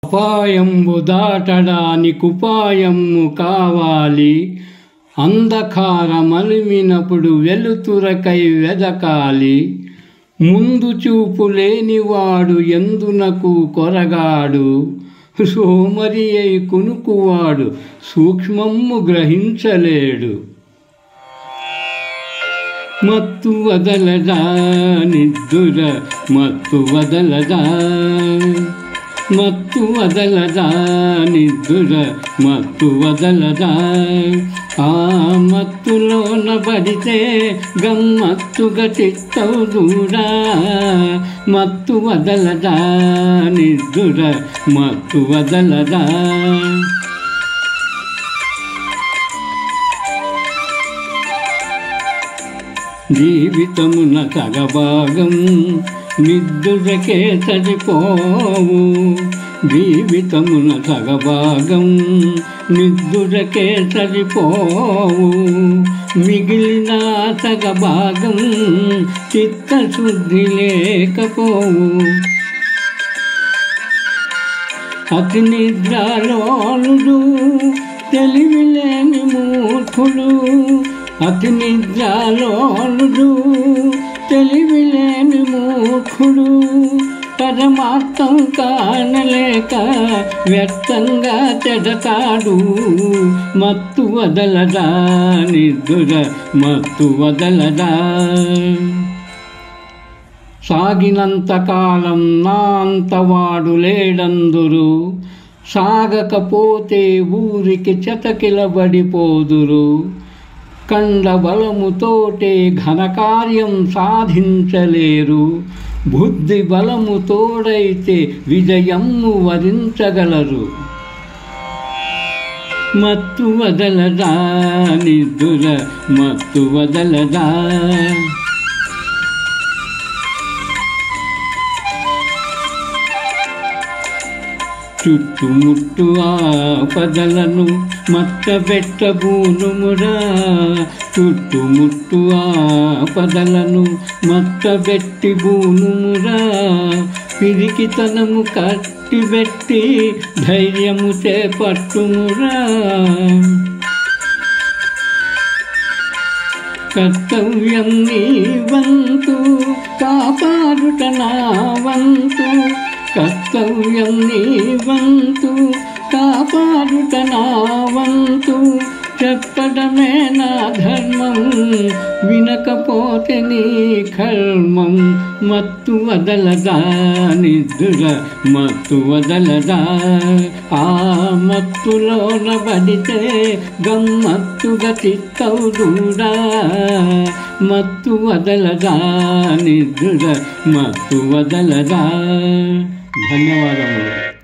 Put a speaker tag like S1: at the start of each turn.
S1: అపాయంబు దాటడానికుపాయము కావాలి. అంధకారమలిమినప్పుడు వెలుతురకై వెదకాలి. ముందు చూపు లేనివాడు ఎందునకు కొరగాడు. సోమరి అయి కునుకువాడు సూక్ష్మము గ్రహించలేడు. మత్తు వదలదా నిద్దుర మత్తు వదలదా, మత్తు వదలదా నిద్దుర మత్తు వదలదా. ఆ మత్తులోన పడితే గమ్మత్తుగా చిత్తవు దూరా. మత్తు వదలదా నిద్దుర మత్తు వదలదా. జీవితమున సగభాగం నిద్దురకే సరిపోవు. జీవితమున సగభాగం నిద్దురకే సరిపోవు. మిగిలిన సగభాగం చిత్తశుద్ధి లేకపోవు. అతి నిద్రలోనుడు తెలివిలేని మూర్ఖుడు. అతి నిద్రలోనుడు తెలివిలేని మూర్ఖుడు. పరమార్థం కానలేక వ్యర్థంగా చెడతాడు. మత్తు వదలదా నిద్దుర మత్తు వదలదా. సాగినంతకాలం నా అంతవాడు లేడందురు. సాగకపోతే ఊరికి చతకిలబడిపోదురు. కండ బలముతోటే ఘనకార్యం సాధించలేరు. బుద్ధి బలము తోడైతే విజయము వరించగలరు. మత్తు వదలదా నిద్దుర మత్తు వదలదా. చుట్టుముట్టు ఆపదలను మట్టబెట్టబూనుమురా. చుట్టుముట్టు ఆపదలను మట్టబెట్టి బూనుమురా. పిరికితనము కట్టిబెట్టి ధైర్యము చేపట్టుమురా. కర్తవ్యం నీ వంతు కాపాడుట నా వంతు. కర్తవ్యం నీ వంతు కాపాడుట నా వంతు. చెప్పడమే నా ధర్మం వినకపోతే నీ కర్మం. మత్తు వదలదా నిద్దుర మత్తు వదలదా. ఆ మత్తులోన పడితే గమ్మత్తుగా చిత్తవు దూరా. మత్తు వదలదా నిద్దుర మత్తు వదలదా. ధన్యవాదములు.